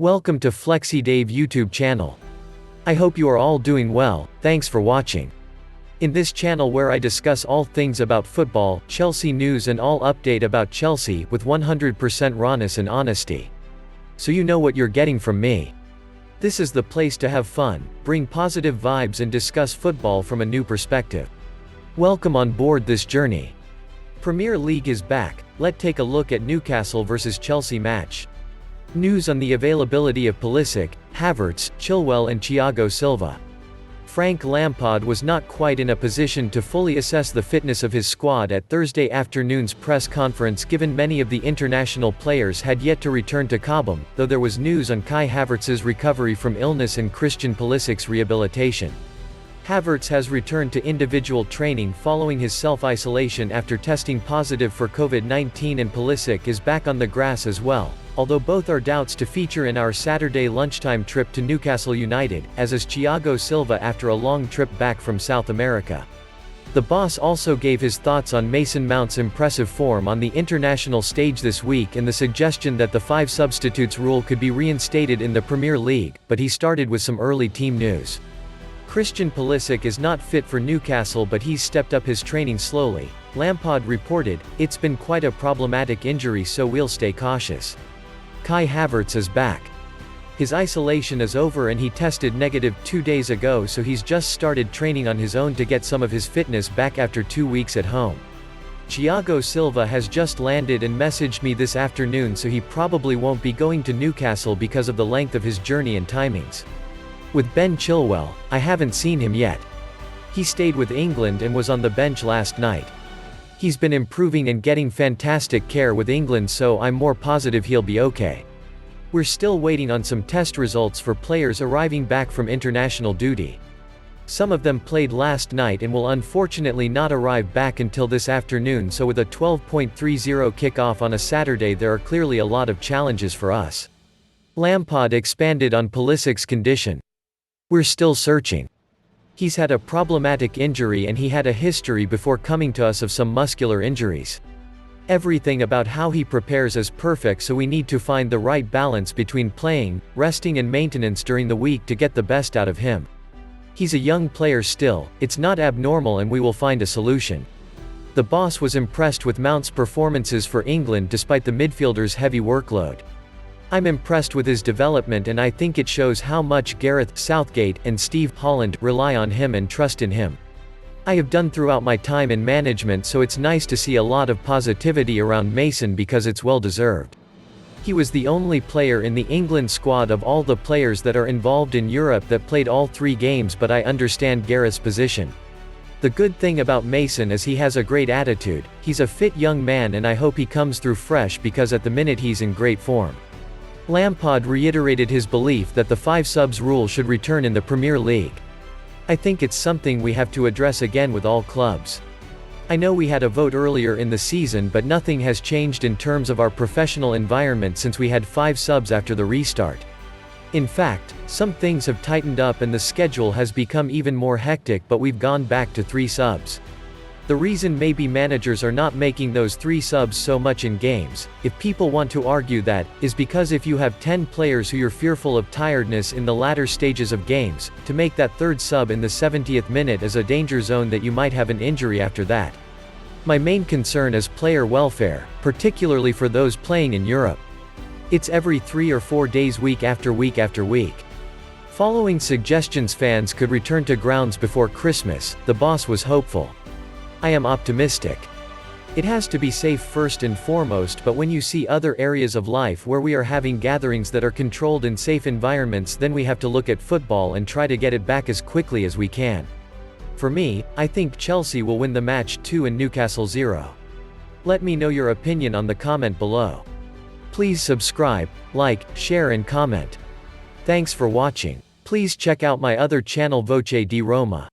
Welcome to Flexi Dave YouTube channel. I hope you are all doing well, thanks for watching. In this channel where I discuss all things about football, Chelsea news and all update about Chelsea with 100% rawness and honesty. So you know what you're getting from me. This is the place to have fun, bring positive vibes and discuss football from a new perspective. Welcome on board this journey. Premier League is back, let's take a look at Newcastle vs Chelsea match. News on the availability of Pulisic, Havertz, Chilwell and Thiago Silva. Frank Lampard was not quite in a position to fully assess the fitness of his squad at Thursday afternoon's press conference given many of the international players had yet to return to Cobham, though there was news on Kai Havertz's recovery from illness and Christian Pulisic's rehabilitation. Havertz has returned to individual training following his self-isolation after testing positive for COVID-19 and Pulisic is back on the grass as well, although both are doubts to feature in our Saturday lunchtime trip to Newcastle United, as is Thiago Silva after a long trip back from South America. The boss also gave his thoughts on Mason Mount's impressive form on the international stage this week and the suggestion that the 5 substitutes rule could be reinstated in the Premier League, but he started with some early team news. Christian Pulisic is not fit for Newcastle but he's stepped up his training slowly. Lampard reported, "It's been quite a problematic injury so we'll stay cautious." Kai Havertz is back. His isolation is over and he tested negative 2 days ago so he's just started training on his own to get some of his fitness back after 2 weeks at home. Thiago Silva has just landed and messaged me this afternoon so he probably won't be going to Newcastle because of the length of his journey and timings. With Ben Chilwell, I haven't seen him yet. He stayed with England and was on the bench last night. He's been improving and getting fantastic care with England so I'm more positive he'll be okay. We're still waiting on some test results for players arriving back from international duty. Some of them played last night and will unfortunately not arrive back until this afternoon so with a 12:30 kickoff on a Saturday there are clearly a lot of challenges for us. Lampard expanded on Pulisic's condition. "We're still searching. He's had a problematic injury and he had a history before coming to us of some muscular injuries. Everything about how he prepares is perfect so we need to find the right balance between playing, resting and maintenance during the week to get the best out of him. He's a young player still, it's not abnormal and we will find a solution." The boss was impressed with Mount's performances for England despite the midfielder's heavy workload. "I'm impressed with his development and I think it shows how much Gareth Southgate and Steve Holland rely on him and trust in him. I have done throughout my time in management so it's nice to see a lot of positivity around Mason because it's well deserved. He was the only player in the England squad of all the players that are involved in Europe that played all 3 games but I understand Gareth's position. The good thing about Mason is he has a great attitude, he's a fit young man and I hope he comes through fresh because at the minute he's in great form." Lampard reiterated his belief that the 5 subs rule should return in the Premier League. "I think it's something we have to address again with all clubs. I know we had a vote earlier in the season but nothing has changed in terms of our professional environment since we had 5 subs after the restart. In fact, some things have tightened up and the schedule has become even more hectic but we've gone back to 3 subs. The reason maybe managers are not making those 3 subs so much in games, if people want to argue that, is because if you have 10 players who you're fearful of tiredness in the latter stages of games, to make that 3rd sub in the 70th minute is a danger zone that you might have an injury after that. My main concern is player welfare, particularly for those playing in Europe. It's every 3 or 4 days week after week after week. Following suggestions fans could return to grounds before Christmas, the boss was hopeful. I am optimistic. It has to be safe first and foremost but when you see other areas of life where we are having gatherings that are controlled in safe environments then we have to look at football and try to get it back as quickly as we can. For me, I think Chelsea will win the match 2 and Newcastle 0. Let me know your opinion on the comment below. Please subscribe, like, share and comment. Thanks for watching. Please check out my other channel Voce di Roma.